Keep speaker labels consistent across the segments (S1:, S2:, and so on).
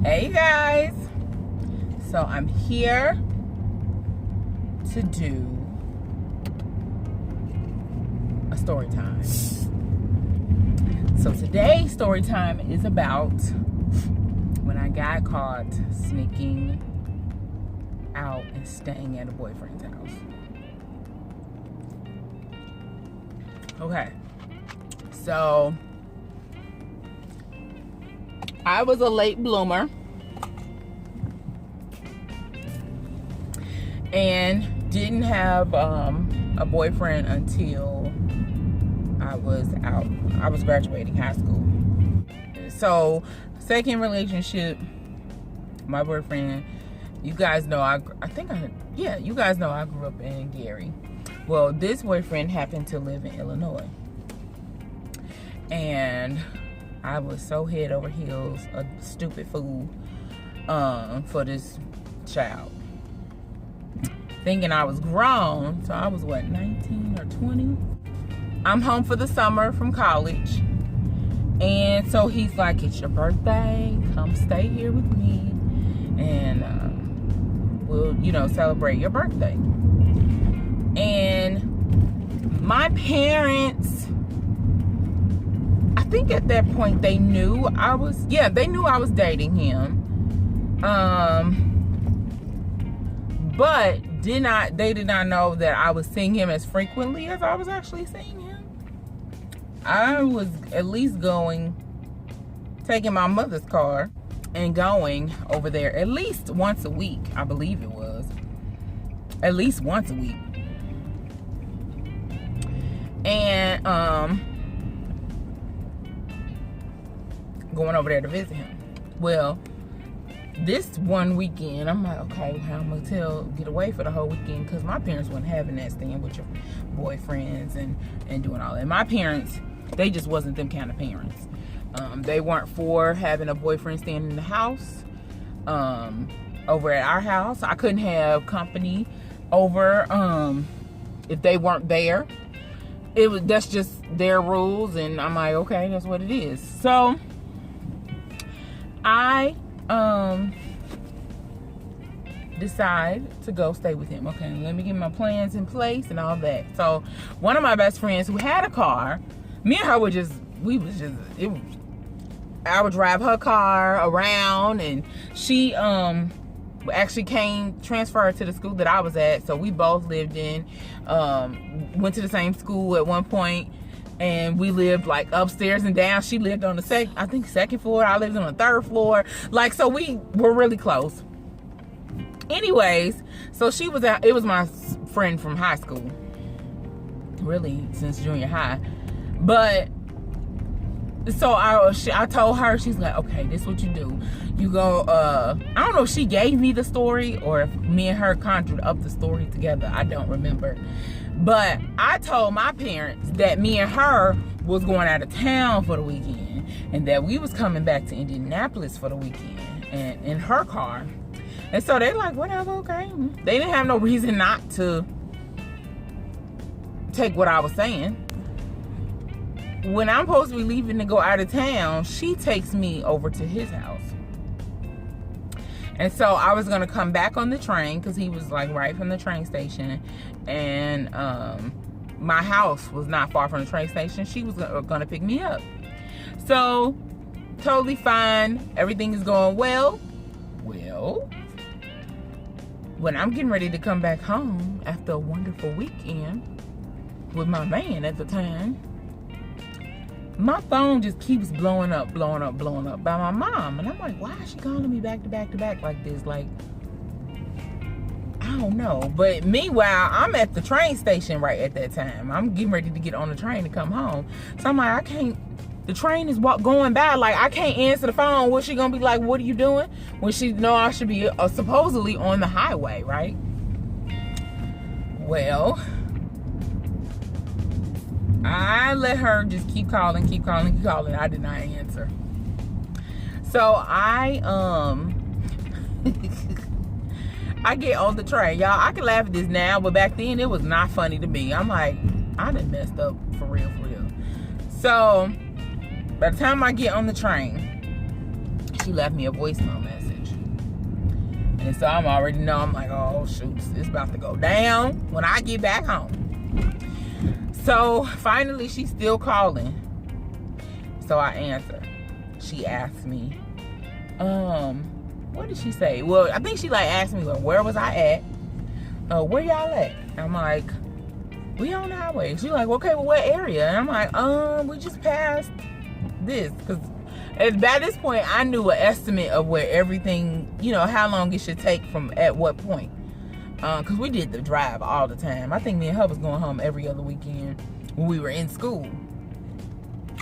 S1: Hey guys, so I'm here to do a story time. So today's story time is about when I got caught sneaking out and staying at a boyfriend's house. Okay, so I was a late bloomer and didn't have a boyfriend until I was graduating high school. So second relationship, my boyfriend, you guys know you guys know I grew up in Gary. Well, this boyfriend happened to live in Illinois, and I was so head over heels a stupid fool for this child, thinking I was grown. So I was 19 or 20. I'm home for the summer from college, and so he's like, "It's your birthday, come stay here with me, and we'll celebrate your birthday." And my parents, I think at that point they knew I was dating him. But they did not know that I was seeing him as frequently as I was actually seeing him. I was at least taking my mother's car and going over there at least once a week. I believe it was. At least once a week. And going over there to visit him. Well, this one weekend, I'm like, okay, how am I gonna get away for the whole weekend? Because my parents weren't having that, staying with your boyfriends and doing all that. My parents, they just wasn't them kind of parents. They weren't for having a boyfriend staying in the house. Over at our house, I couldn't have company over if they weren't there. That's just their rules, and I'm like, okay, that's what it is. So I decide to go stay with him. Okay, let me get my plans in place and all that. So one of my best friends who had a car, me and her I would drive her car around, and she actually transferred to the school that I was at. So we both lived went to the same school at one point, and we lived like upstairs and down. She lived on the second floor. I lived on the third floor. Like, so we were really close. Anyways, so she was out. It was my friend from high school, really since junior high. But so I told her, she's like, okay, this is what you do. You go, I don't know if she gave me the story or if me and her conjured up the story together. I don't remember. But I told my parents that me and her was going out of town for the weekend, and that we was coming back to Indianapolis for the weekend, and in her car. And so they're like, whatever, okay. They didn't have no reason not to take what I was saying. When I'm supposed to be leaving to go out of town, she takes me over to his house. And so I was going to come back on the train, because he was like right from the train station. And my house was not far from the train station. She was going to pick me up. So totally fine. Everything is going well. Well, when I'm getting ready to come back home after a wonderful weekend with my man at the time, my phone just keeps blowing up by my mom. And I'm like, why is she calling me back to back to back like this? Like, I don't know. But meanwhile, I'm at the train station right at that time. I'm getting ready to get on the train to come home. So I'm like, I can't, the train is going by. Like, I can't answer the phone. What's she gonna be like, what are you doing? When she know I should be supposedly on the highway, right? Well, I let her just keep calling. I did not answer. So I get on the train. Y'all, I can laugh at this now, but back then it was not funny to me. I'm like, I done messed up for real. So by the time I get on the train, she left me a voicemail message. And so I'm already know, I'm like, oh shoot, it's about to go down when I get back home. So finally she's still calling. So I answer. She asked me, what did she say? Well, I think she like asked me, well, where was I at? Where y'all at? I'm like, we on the highway. She's like, okay, well, what area? And I'm like, we just passed this. Because by this point, I knew an estimate of where everything, you know, how long it should take from at what point. Because we did the drive all the time. I think me and her was going home every other weekend when we were in school.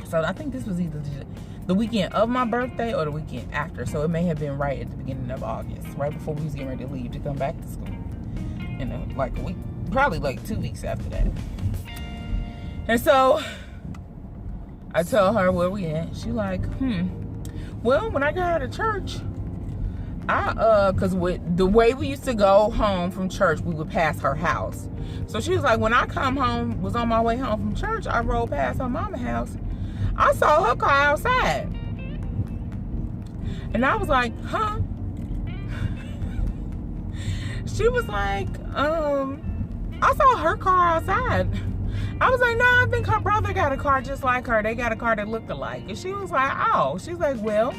S1: So I think this was either the weekend of my birthday or the weekend after. So it may have been right at the beginning of August, right before we was getting ready to leave to come back to school. You know, like a week, probably like 2 weeks after that. And so I tell her where we at. She like, well, when I got out of church, cause with the way we used to go home from church, we would pass her house. So she was like, when I was on my way home from church, I rode past her mama's house. I saw her car outside. And I was like, huh? She was like, I saw her car outside. I was like, no, I think her brother got a car just like her. They got a car that looked alike. And she was like, oh. She's like, well,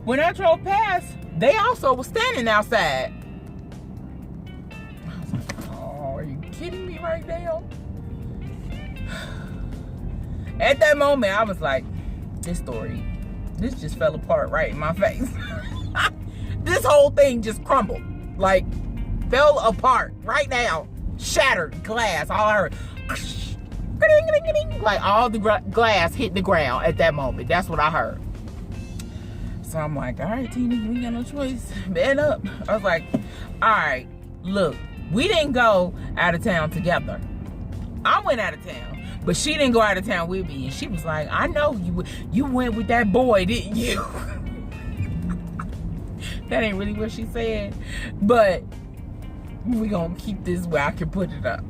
S1: when I drove past, they also was standing outside. I was like, oh, are you kidding me right now? At that moment, I was like, this just fell apart right in my face. This whole thing just crumbled. Like, fell apart right now. Shattered glass. All I heard. Like, all the glass hit the ground at that moment. That's what I heard. So I'm like, all right, Tina, you ain't got no choice. Man up. I was like, all right, look, we didn't go out of town together. I went out of town. But she didn't go out of town with me. And she was like, I know you went with that boy, didn't you? That ain't really what she said. But we gonna keep this where I can put it up.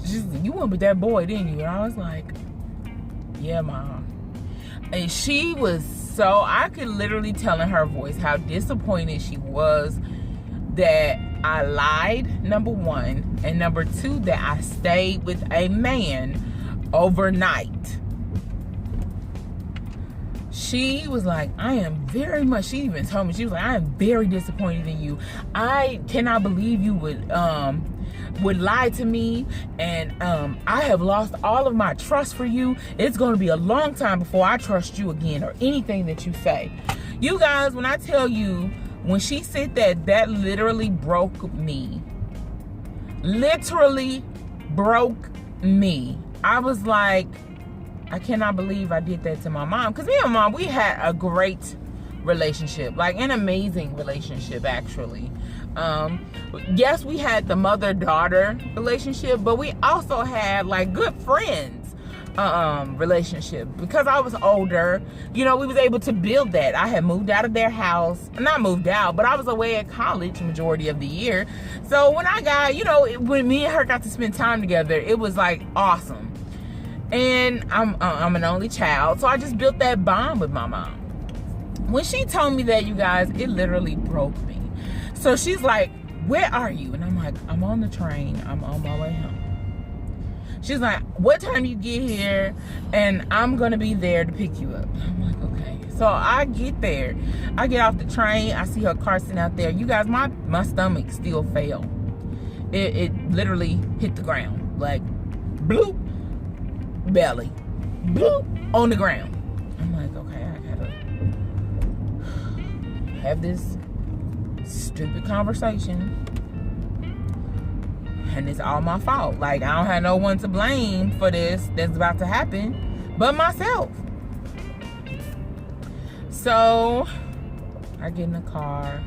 S1: She's like, you went with that boy, didn't you? And I was like, yeah, Mom. And she was so, I could literally tell in her voice how disappointed she was that I lied, number one. And number two, that I stayed with a man overnight. She was like, I am very much, she even told me, she was like, I am very disappointed in you. I cannot believe you would lie to me, and I have lost all of my trust for you. It's going to be a long time before I trust you again or anything that you say. You guys, when I tell you, when she said that literally broke me. Literally broke me. I was like, I cannot believe I did that to my mom. Because me and Mom, we had a great relationship. Like, an amazing relationship, actually. Yes, we had the mother-daughter relationship, but we also had, like, good friends relationship. Because I was older, you know, we was able to build that. I had moved out of their house. Not moved out, but I was away at college majority of the year. So when I got, you know, when me and her got to spend time together, it was, like, awesome. And I'm an only child, so I just built that bond with my mom. When she told me that, you guys, it literally broke me. So she's like, where are you? And I'm like, I'm on the train. I'm on my way home. She's like, what time do you get here? And I'm going to be there to pick you up. I'm like, okay. So I get there. I get off the train. I see her car sitting out there. You guys, my stomach still fell. It literally hit the ground. Like, bloop. Belly, bloop, on the ground. I'm like, okay, I gotta have this stupid conversation, and it's all my fault. Like, I don't have no one to blame for this that's about to happen but myself. So I get in the car.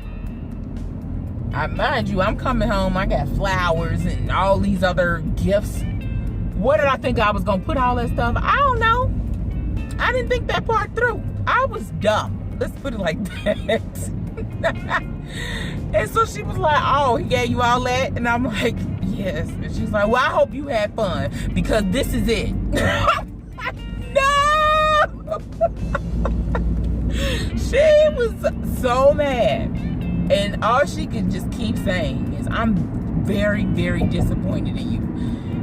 S1: Mind you, I'm coming home. I got flowers and all these other gifts. Where did I think I was going to put all that stuff? I don't know. I didn't think that part through. I was dumb. Let's put it like that. And so she was like, oh, he gave you all that? And I'm like, yes. And she's like, well, I hope you had fun, because this is it. No! She was so mad. And all she could just keep saying is, I'm very, very disappointed in you.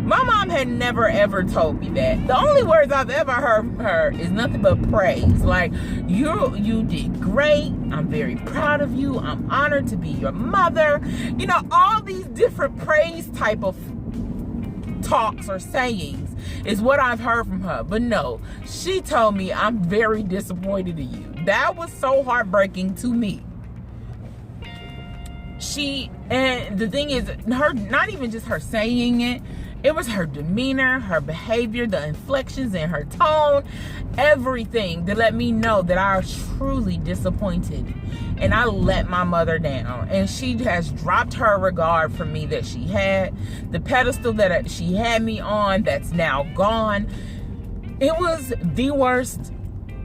S1: My mom had never ever told me that. The only words I've ever heard from her is nothing but praise. Like, you did great. I'm very proud of you. I'm honored to be your mother. You know, all these different praise type of talks or sayings is what I've heard from her. But no, she told me, I'm very disappointed in you. That was so heartbreaking to me. And the thing is, her, not even just her saying it, it was her demeanor, her behavior, the inflections in her tone, everything that let me know that I was truly disappointed. And I let my mother down. And she has dropped her regard for me that she had. The pedestal that she had me on, that's now gone. It was the worst.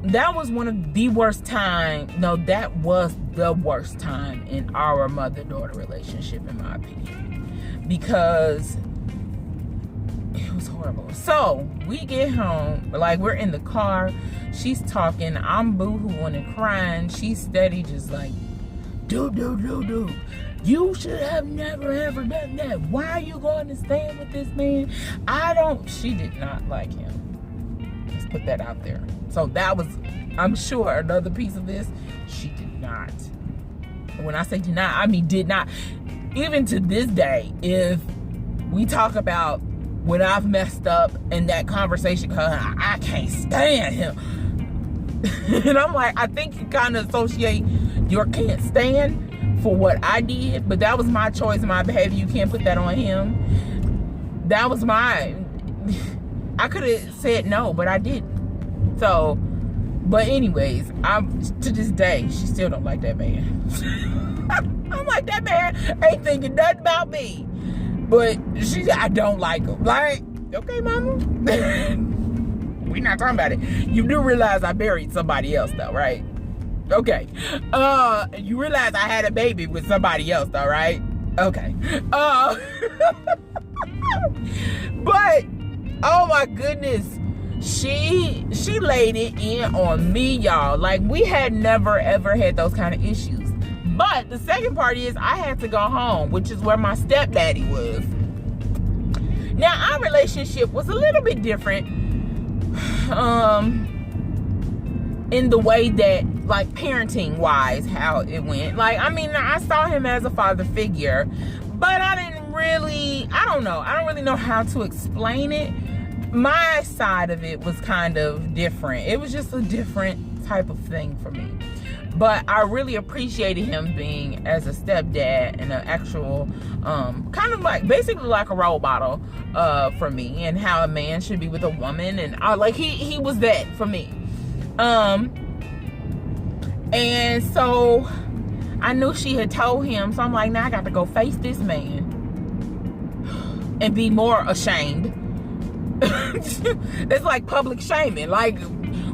S1: That was one of the worst times. No, that was the worst time in our mother-daughter relationship, in my opinion. Because it was horrible. So we get home, like, we're in the car, she's talking, I'm boo-hooing and crying, she's steady just like, dude, you should have never ever done that. Why are you going to stand with this man? She did not like him. Let's put that out there. So that was, I'm sure, another piece of this. She did not. When I say did not, I mean did not. Even to this day, if we talk about when I've messed up in that conversation, because I can't stand him. And I'm like, I think you kind of associate your can't stand for what I did, but that was my choice and my behavior. You can't put that on him. That was mine. I could have said no, but I didn't. So, but anyways, to this day, she still don't like that man. I'm like, that man ain't thinking nothing about me. But I don't like him. Like, okay, mama. We're not talking about it. You do realize I buried somebody else, though, right? Okay. You realize I had a baby with somebody else, though, right? Okay. But, oh my goodness. She laid it in on me, y'all. Like, we had never, ever had those kind of issues. But the second part is I had to go home, which is where my stepdaddy was. Now, our relationship was a little bit different in the way that, like, parenting-wise, how it went. Like, I mean, I saw him as a father figure, but I don't really know how to explain it. My side of it was kind of different. It was just a different type of thing for me. But I really appreciated him being as a stepdad and an actual, kind of like, basically like a role model for me, and how a man should be with a woman. And he was that for me. And so I knew she had told him, so I'm like, now I got to go face this man and be more ashamed. It's like public shaming. Like,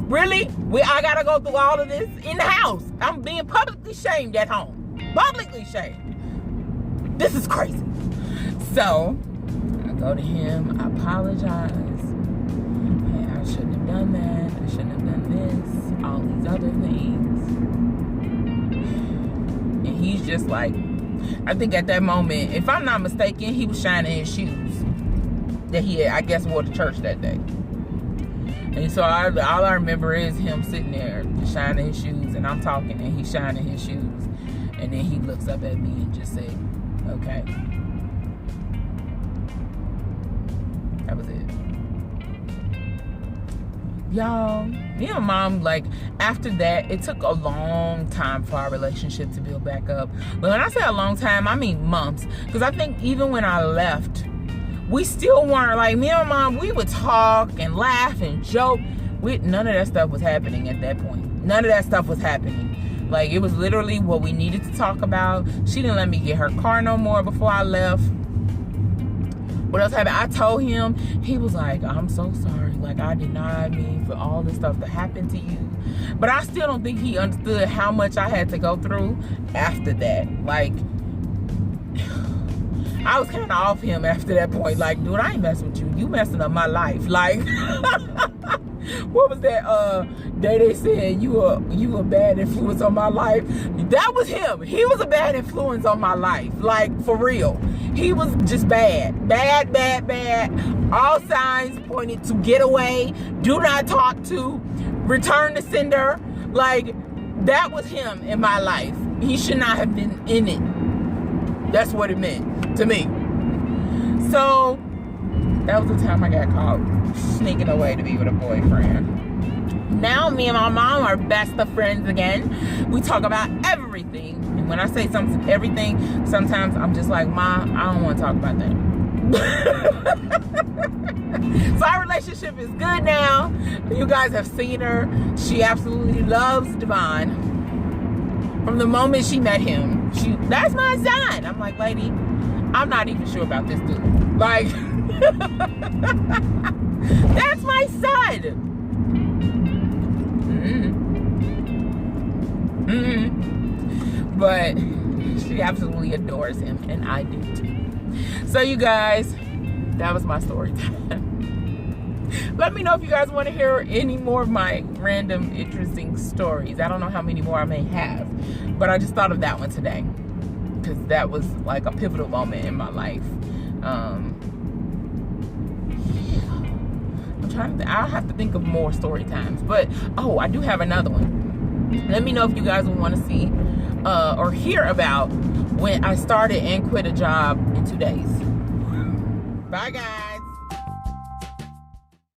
S1: really? I gotta go through all of this in the house. I'm being publicly shamed at home. Publicly shamed. This is crazy. So, I go to him. I apologize. Hey, I shouldn't have done that. I shouldn't have done this. All these other things. And he's just like, I think at that moment, if I'm not mistaken, he was shining his shoes that he had, I guess, wore to church that day. And so all I remember is him sitting there shining his shoes, and I'm talking and he's shining his shoes, and then he looks up at me and just said, okay. That was it. Y'all, me and mom, like, after that, it took a long time for our relationship to build back up. But when I say a long time, I mean months. Because I think even when I left, we still weren't, like, me and mom, we would talk and laugh and joke. None of that stuff was happening at that point. None of that stuff was happening. Like, it was literally what we needed to talk about. She didn't let me get her car no more before I left. What else happened? I told him. He was like, I'm so sorry. Like, I denied me for all the stuff that happened to you. But I still don't think he understood how much I had to go through after that. Like, I was kind of off him after that point. Like, dude, I ain't messing with you. You messing up my life. Like, what was that day they said you a bad influence on my life? That was him. He was a bad influence on my life. Like, for real. He was just bad. All signs pointed to get away, do not talk to, return to sender. Like, that was him in my life. He should not have been in it. That's what it meant to me. So that was the time I got caught sneaking away to be with a boyfriend. Now me and my mom are best of friends again. We talk about everything. And when I say everything, sometimes I'm just like, Ma, I don't want to talk about that. So our relationship is good now. You guys have seen her. She absolutely loves Devon. From the moment she met him, that's my son. I'm like, lady, I'm not even sure about this dude. Like, that's my son. But she absolutely adores him, and I do too. So you guys, that was my story time. Let me know if you guys want to hear any more of my random interesting stories. I don't know how many more I may have, but I just thought of that one today because that was like a pivotal moment in my life. I'm trying to I'll have to think of more story times, but I do have another one. Let me know if you guys would want to see or hear about when I started and quit a job in 2 days. Bye guys.